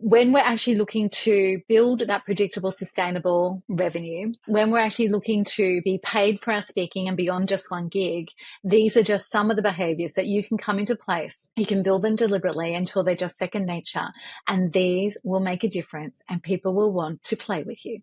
when we're actually looking to build that predictable, sustainable revenue, when we're actually looking to be paid for our speaking and beyond just one gig, these are just some of the behaviors that you can come into place. You can build them deliberately until they're just second nature, and these will make a difference and people will want to play with you.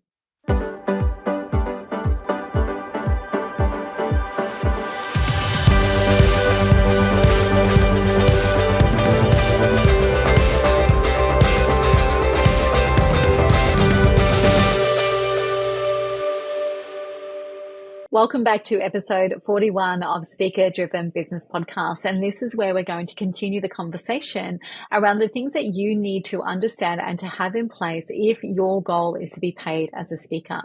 Welcome back to episode 41 of Speaker Driven Business Podcast. And this is where we're going to continue the conversation around the things that you need to understand and to have in place if your goal is to be paid as a speaker.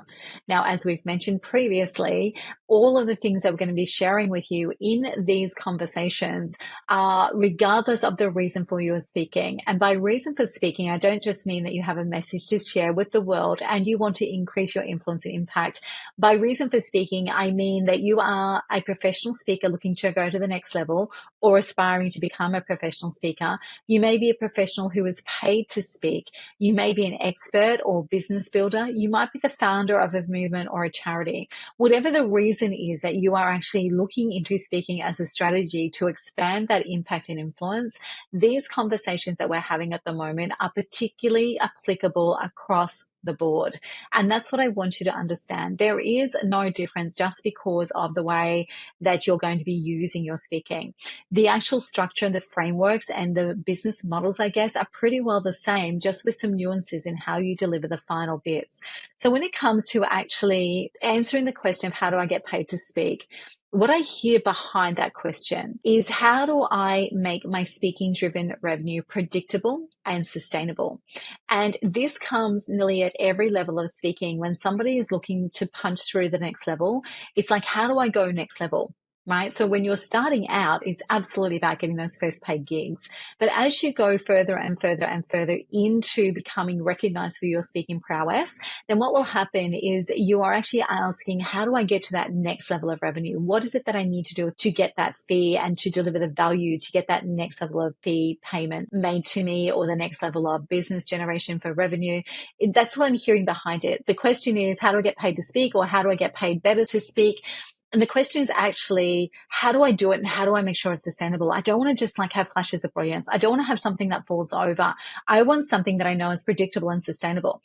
Now, as we've mentioned previously, all of the things that we're going to be sharing with you in these conversations are regardless of the reason for your speaking. And by reason for speaking, I don't just mean that you have a message to share with the world and you want to increase your influence and impact. By reason for speaking, I mean that you are a professional speaker looking to go to the next level or aspiring to become a professional speaker. You may be a professional who is paid to speak. You may be an expert or business builder. You might be the founder of a movement or a charity. Whatever the reason is that you are actually looking into speaking as a strategy to expand that impact and influence, these conversations that we're having at the moment are particularly applicable across the board. And that's what I want you to understand. There is no difference just because of the way that you're going to be using your speaking. The actual structure and the frameworks and the business models, I guess, are pretty well the same, just with some nuances in how you deliver the final bits. So when it comes to actually answering the question of how do I get paid to speak, what I hear behind that question is how do I make my speaking driven revenue predictable and sustainable? And this comes nearly at every level of speaking. When somebody is looking to punch through the next level, it's like, how do I go next level? Right? So when you're starting out, it's absolutely about getting those first paid gigs. But as you go further and further and further into becoming recognized for your speaking prowess, then what will happen is you are actually asking, how do I get to that next level of revenue? What is it that I need to do to get that fee and to deliver the value to get that next level of fee payment made to me, or the next level of business generation for revenue? That's what I'm hearing behind it. The question is, how do I get paid to speak, or how do I get paid better to speak? And the question is actually, how do I do it and how do I make sure it's sustainable? I don't want to just like have flashes of brilliance. I don't want to have something that falls over. I want something that I know is predictable and sustainable.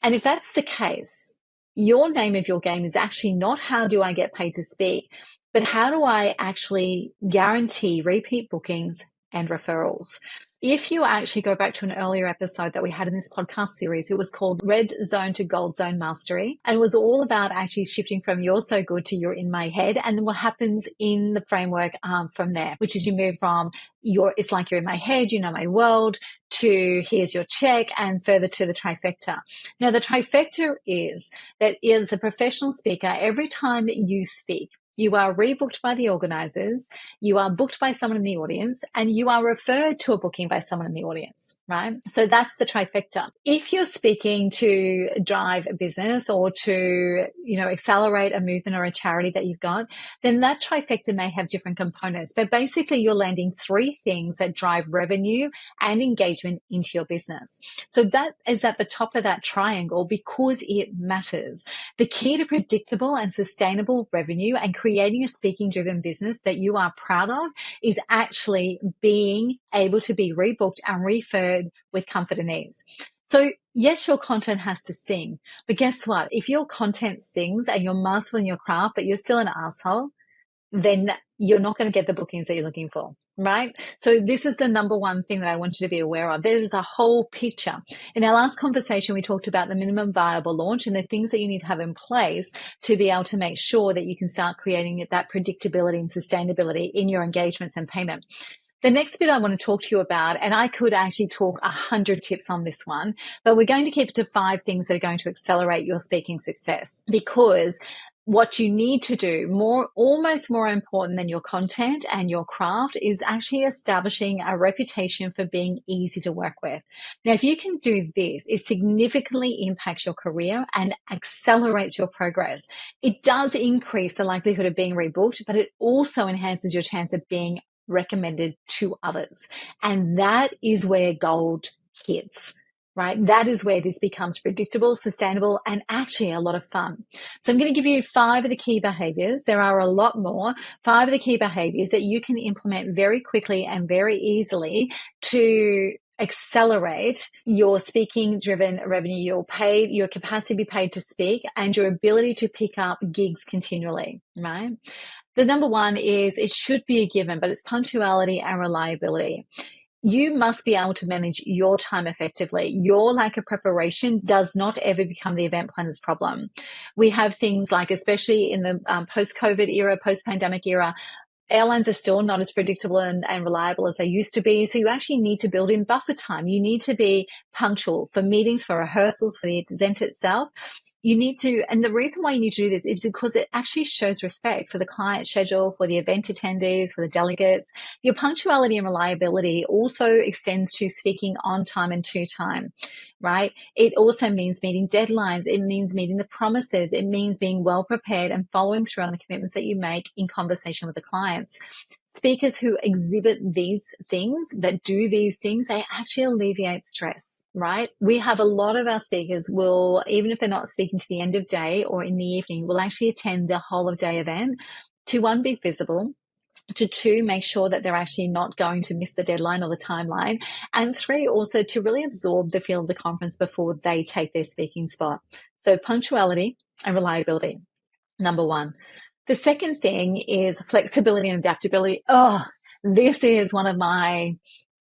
And if that's the case, your name of your game is actually not how do I get paid to speak, but how do I actually guarantee repeat bookings and referrals? If you actually go back to an earlier episode that we had in this podcast series, it was called Red Zone to Gold Zone Mastery. And it was all about actually shifting from you're so good to you're in my head. And then what happens in the framework from there, which is you move from it's like you're in my head, you know my world, to here's your check, and further to the trifecta. Now, the trifecta is that as a professional speaker, every time you speak, you are rebooked by the organisers, you are booked by someone in the audience, and you are referred to a booking by someone in the audience, right? So that's the trifecta. If you're speaking to drive a business or to, accelerate a movement or a charity that you've got, then that trifecta may have different components. But basically, you're landing three things that drive revenue and engagement into your business. So that is at the top of that triangle because it matters. The key to predictable and sustainable revenue and creating a speaking driven business that you are proud of is actually being able to be rebooked and referred with comfort and ease. So yes, your content has to sing, but guess what? If your content sings and you're masterful in your craft, but you're still an asshole, then you're not going to get the bookings that you're looking for, right? So this is the number one thing that I want you to be aware of. There's a whole picture. In our last conversation, we talked about the minimum viable launch and the things that you need to have in place to be able to make sure that you can start creating that predictability and sustainability in your engagements and payment. The next bit I want to talk to you about, and I could actually talk 100 tips on this one, but we're going to keep it to 5 things that are going to accelerate your speaking success, because what you need to do, almost more important than your content and your craft, is actually establishing a reputation for being easy to work with. Now, if you can do this, it significantly impacts your career and accelerates your progress. It does increase the likelihood of being rebooked, but it also enhances your chance of being recommended to others. And that is where gold hits. right? That is where this becomes predictable, sustainable, and actually a lot of fun. So I'm going to give you 5 of the key behaviors. There are a lot more. 5 of the key behaviors that you can implement very quickly and very easily to accelerate your speaking driven revenue, your capacity to be paid to speak, and your ability to pick up gigs continually, right? The number 1 is, it should be a given, but it's punctuality and reliability. You must be able to manage your time effectively. Your lack of preparation does not ever become the event planner's problem. We have things like, especially in the post-COVID era, post-pandemic era, airlines are still not as predictable and reliable as they used to be. So you actually need to build in buffer time. You need to be punctual for meetings, for rehearsals, for the event itself. You need to, and the reason why you need to do this is because it actually shows respect for the client schedule, for the event attendees, for the delegates. Your punctuality and reliability also extends to speaking on time and to time, right? It also means meeting deadlines. It means meeting the promises. It means being well prepared and following through on the commitments that you make in conversation with the clients. Speakers who exhibit these things, that do these things, they actually alleviate stress, right? We have a lot of our speakers will, even if they're not speaking to the end of day or in the evening, will actually attend the whole of day event to, 1, be visible, to 2, make sure that they're actually not going to miss the deadline or the timeline, and 3, also to really absorb the feel of the conference before they take their speaking spot. So punctuality and reliability, number 1. The second thing is flexibility and adaptability. Oh, this is one of my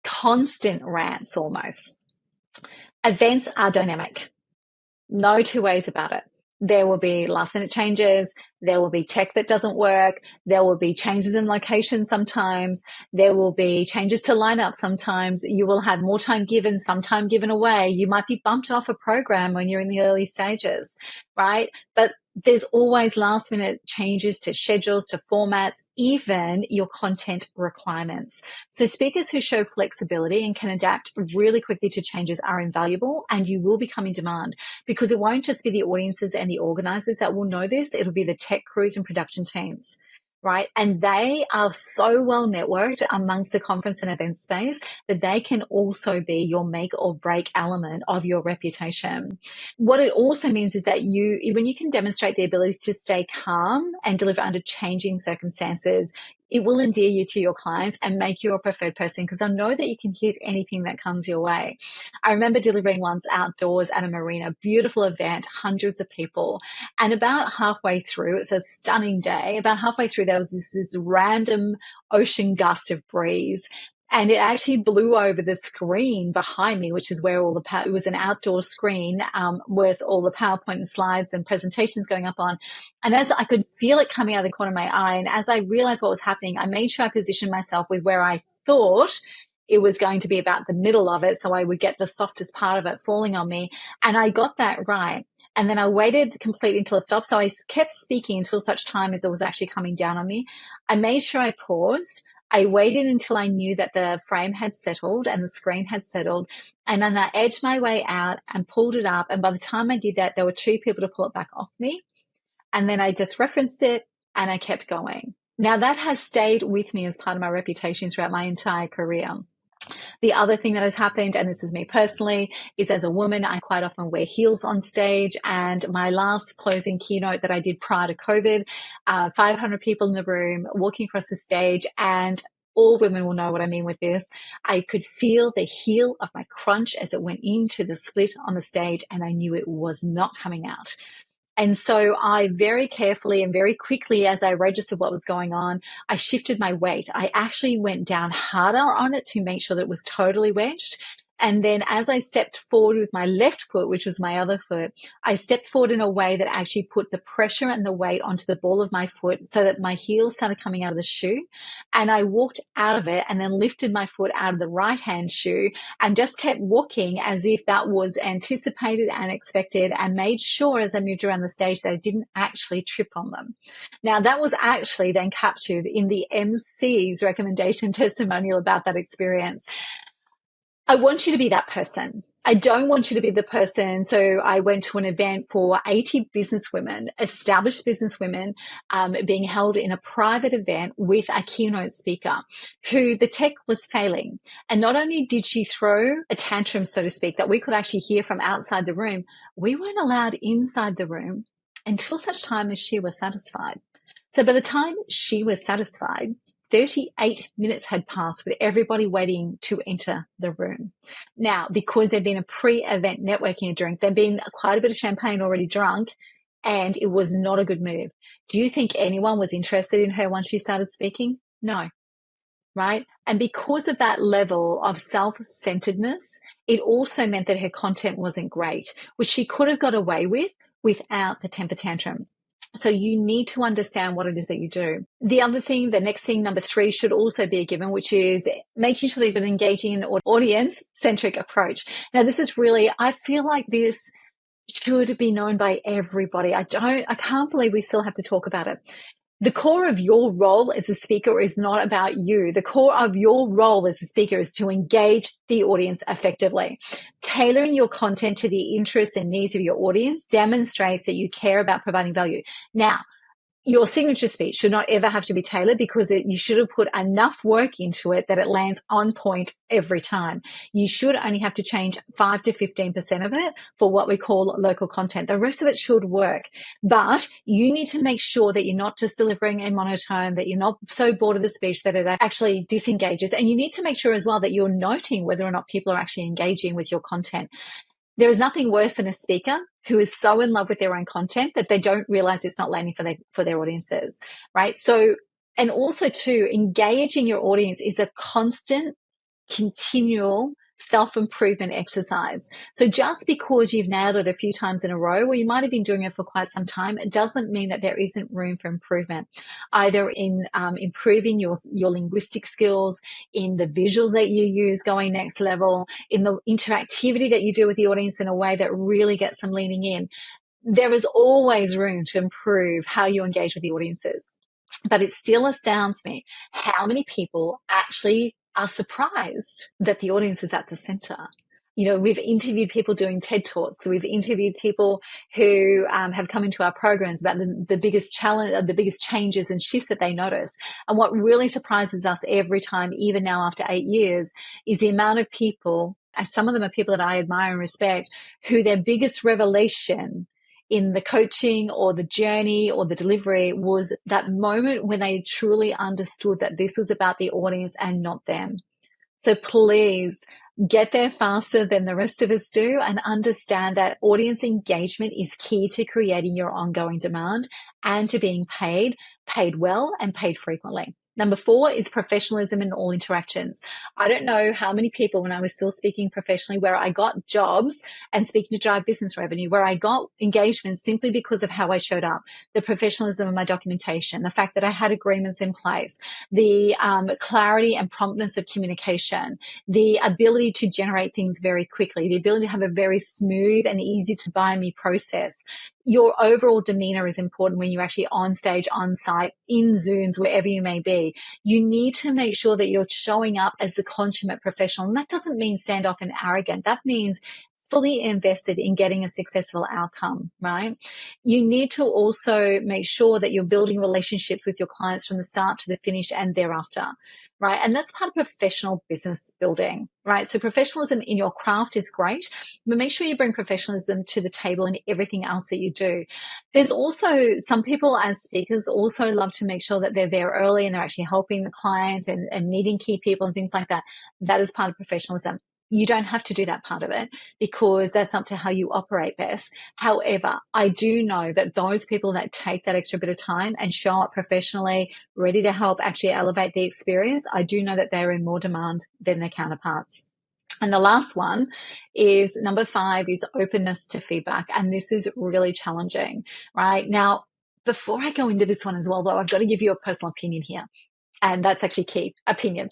constant rants almost. Events are dynamic. No 2 ways about it. There will be last minute changes. There will be tech that doesn't work. There will be changes in location sometimes. There will be changes to lineup sometimes. You will have more time given, some time given away. You might be bumped off a program when you're in the early stages, right? But there's always last minute changes to schedules, to formats, even your content requirements. So speakers who show flexibility and can adapt really quickly to changes are invaluable, and you will become in demand, because it won't just be the audiences and the organisers that will know this. It'll be the tech crews and production teams, right? And they are so well networked amongst the conference and event space that they can also be your make or break element of your reputation. What it also means is that when you can demonstrate the ability to stay calm and deliver under changing circumstances, it will endear you to your clients and make you a preferred person, because I know that you can hit anything that comes your way. I remember delivering once outdoors at a marina, beautiful event, hundreds of people. And about halfway through, it's a stunning day, about halfway through there was this random ocean gust of breeze. And it actually blew over the screen behind me, which is where it was an outdoor screen with all the PowerPoint and slides and presentations going up on. And as I could feel it coming out of the corner of my eye, and as I realized what was happening, I made sure I positioned myself with where I thought it was going to be about the middle of it, so I would get the softest part of it falling on me. And I got that right. And then I waited completely until it stopped. So I kept speaking until such time as it was actually coming down on me. I made sure I paused. I waited until I knew that the frame had settled and the screen had settled. And then I edged my way out and pulled it up. And by the time I did that, there were 2 people to pull it back off me. And then I just referenced it and I kept going. Now that has stayed with me as part of my reputation throughout my entire career. The other thing that has happened, and this is me personally, is as a woman, I quite often wear heels on stage. And my last closing keynote that I did prior to COVID, 500 people in the room walking across the stage, and all women will know what I mean with this. I could feel the heel of my crunch as it went into the split on the stage, and I knew it was not coming out. And so I very carefully and very quickly, as I registered what was going on, I shifted my weight. I actually went down harder on it to make sure that it was totally wedged. And then as I stepped forward with my left foot, which was my other foot, I stepped forward in a way that actually put the pressure and the weight onto the ball of my foot so that my heel started coming out of the shoe. And I walked out of it and then lifted my foot out of the right-hand shoe and just kept walking as if that was anticipated and expected, and made sure as I moved around the stage that I didn't actually trip on them. Now, that was actually then captured in the MC's recommendation testimonial about that experience. I want you to be that person. I don't want you to be the person. So I went to an event for 80 businesswomen, established businesswomen, being held in a private event with a keynote speaker who the tech was failing. And not only did she throw a tantrum, so to speak, that we could actually hear from outside the room, we weren't allowed inside the room until such time as she was satisfied. So by the time she was satisfied, 38 minutes had passed with everybody waiting to enter the room. Now, because there'd been a pre-event networking drink, there'd been quite a bit of champagne already drunk, and it was not a good move. Do you think anyone was interested in her once she started speaking? No, right? And because of that level of self-centeredness, it also meant that her content wasn't great, which she could have got away with without the temper tantrum. So you need to understand what it is that you do. The other thing, the next thing, number 3, should also be a given, which is making sure that you have an engaging and audience-centric approach. Now, this is really, I feel like this should be known by everybody. I can't believe we still have to talk about it. The core of your role as a speaker is not about you. The core of your role as a speaker is to engage the audience effectively. Tailoring your content to the interests and needs of your audience demonstrates that you care about providing value. Now, your signature speech should not ever have to be tailored, because you should have put enough work into it that it lands on point every time. You should only have to change 5 to 15% of it for what we call local content. The rest of it should work, but you need to make sure that you're not just delivering a monotone, that you're not so bored of the speech that it actually disengages. And you need to make sure as well that you're noting whether or not people are actually engaging with your content. There is nothing worse than a speaker who is so in love with their own content that they don't realize it's not landing for their audiences, right? So, and also too, engaging your audience is a constant, continual self-improvement exercise. So just because you've nailed it a few times in a row, or you might have been doing it for quite some time, it doesn't mean that there isn't room for improvement, either in improving your linguistic skills, in the visuals that you use going next level, in the interactivity that you do with the audience in a way that really gets them leaning in. There is always room to improve how you engage with the audiences. But it still astounds me how many people actually are surprised that the audience is at the center. You know, we've interviewed people doing TED Talks. We've interviewed people who have come into our programs about the biggest challenge, the biggest changes and shifts that they notice. And what really surprises us every time, even now after 8 years, is the amount of people, and some of them are people that I admire and respect, who their biggest revelation in the coaching or the journey or the delivery was that moment when they truly understood that this was about the audience and not them. So please get there faster than the rest of us do, and understand that audience engagement is key to creating your ongoing demand and to being paid well, and paid frequently. Number 4 is professionalism in all interactions. I don't know how many people, when I was still speaking professionally, where I got jobs and speaking to drive business revenue, where I got engagements simply because of how I showed up, the professionalism of my documentation, the fact that I had agreements in place, the clarity and promptness of communication, the ability to generate things very quickly, the ability to have a very smooth and easy to buy me process. Your overall demeanor is important when you're actually on stage, on site, in Zooms, wherever you may be. You need to make sure that you're showing up as the consummate professional. And that doesn't mean standoff and arrogant. That means fully invested in getting a successful outcome, right? You need to also make sure that you're building relationships with your clients from the start to the finish and thereafter, right? And that's part of professional business building, right? So professionalism in your craft is great, but make sure you bring professionalism to the table in everything else that you do. There's also some people as speakers also love to make sure that they're there early and they're actually helping the client and meeting key people and things like that. That is part of professionalism. You don't have to do that part of it, because that's up to how you operate best. However, I do know that those people that take that extra bit of time and show up professionally, ready to help actually elevate the experience, I do know that they're in more demand than their counterparts. And the last one is number 5 is openness to feedback. And this is really challenging, right? Now, before I go into this one as well, though, I've got to give you a personal opinion here. And that's actually key, opinion.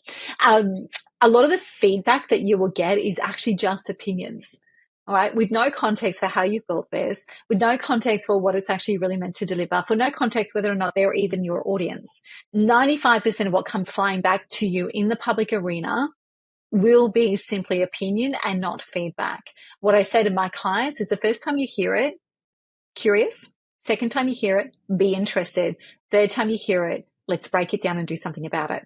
A lot of the feedback that you will get is actually just opinions, all right, with no context for how you've built this, with no context for what it's actually really meant to deliver, for no context whether or not they're even your audience. 95% of what comes flying back to you in the public arena will be simply opinion and not feedback. What I say to my clients is the first time you hear it, curious. Second time you hear it, be interested. Third time you hear it, let's break it down and do something about it.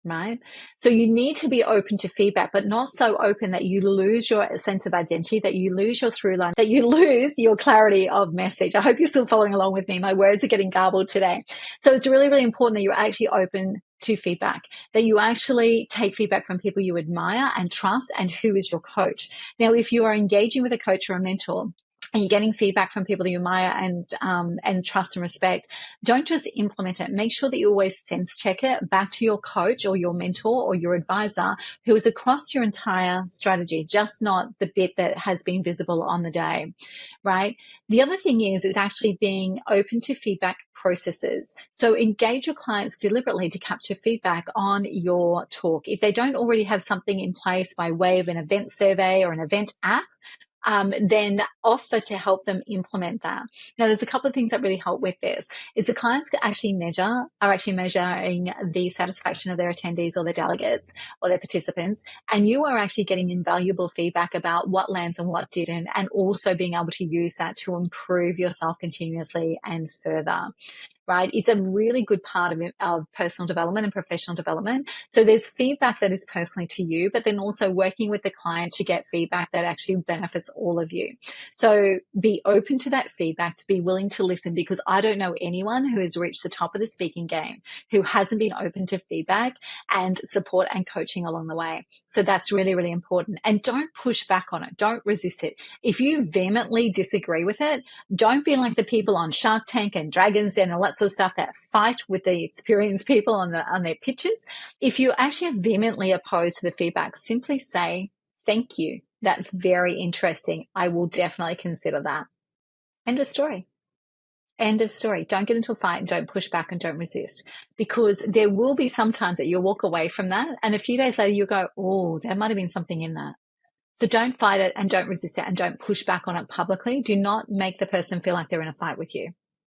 Right? So you need to be open to feedback, but not so open that you lose your sense of identity, that you lose your through line, that you lose your clarity of message. I hope you're still following along with me. My words are getting garbled today. So it's really, really important that you're actually open to feedback, that you actually take feedback from people you admire and trust and who is your coach. Now, if you are engaging with a coach or a mentor, and you're getting feedback from people that you admire and trust and respect, don't just implement it. Make sure that you always sense check it back to your coach or your mentor or your advisor who is across your entire strategy, just not the bit that has been visible on the day, right? The other thing is actually being open to feedback processes. So engage your clients deliberately to capture feedback on your talk. If they don't already have something in place by way of an event survey or an event app, then offer to help them implement that. Now, there's a couple of things that really help with this. Is the clients are actually measuring the satisfaction of their attendees or their delegates or their participants, and you are actually getting invaluable feedback about what lands and what didn't, and also being able to use that to improve yourself continuously and further. Right? It's a really good part of personal development and professional development. So there's feedback that is personally to you, but then also working with the client to get feedback that actually benefits all of you. So be open to that feedback, to be willing to listen, because I don't know anyone who has reached the top of the speaking game who hasn't been open to feedback and support and coaching along the way. So that's really, really important. And don't push back on it. Don't resist it. If you vehemently disagree with it, don't be like the people on Shark Tank and Dragon's Den and all that sort of stuff that fight with the experienced people on their pitches. If you actually are vehemently opposed to the feedback, simply say, thank you. That's very interesting. I will definitely consider that. End of story. End of story. Don't get into a fight and don't push back and don't resist, because there will be some times that you'll walk away from that and a few days later you'll go, oh, there might have been something in that. So don't fight it and don't resist it and don't push back on it publicly. Do not make the person feel like they're in a fight with you.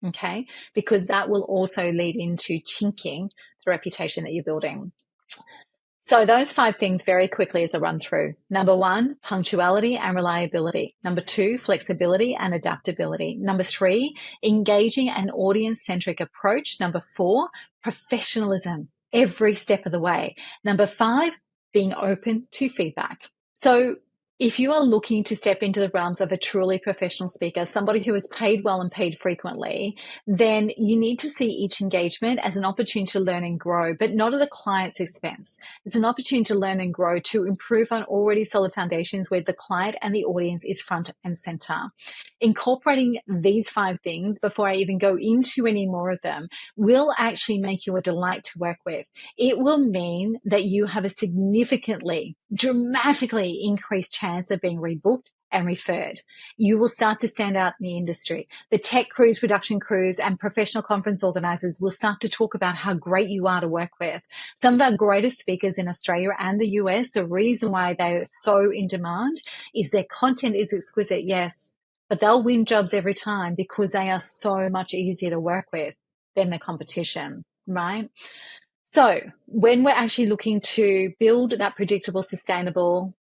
Okay, because that will also lead into chinking the reputation that you're building. So those 5 things very quickly as a run through. Number 1, punctuality and reliability. Number 2, flexibility and adaptability. Number 3, engaging an audience-centric approach. Number 4, professionalism every step of the way. Number 5, being open to feedback. So if you are looking to step into the realms of a truly professional speaker, somebody who is paid well and paid frequently, then you need to see each engagement as an opportunity to learn and grow, but not at the client's expense. It's an opportunity to learn and grow, to improve on already solid foundations where the client and the audience is front and center. Incorporating these 5 things before I even go into any more of them will actually make you a delight to work with. It will mean that you have a significantly, dramatically increased chance of being rebooked and referred. You will start to stand out in the industry. The tech crews, production crews, and professional conference organizers will start to talk about how great you are to work with. Some of our greatest speakers in Australia and the US, the reason why they are so in demand is their content is exquisite, yes, but they'll win jobs every time because they are so much easier to work with than the competition, right? So when we're actually looking to build that predictable, sustainable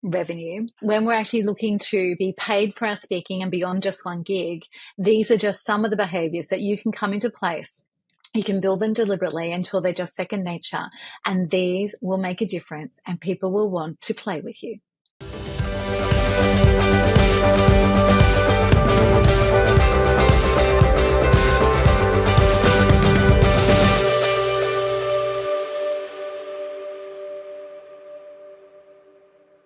revenue, when we're actually looking to be paid for our speaking and beyond just one gig, these are just some of the behaviors that you can come into place. You can build them deliberately until they're just second nature, and these will make a difference and people will want to play with you.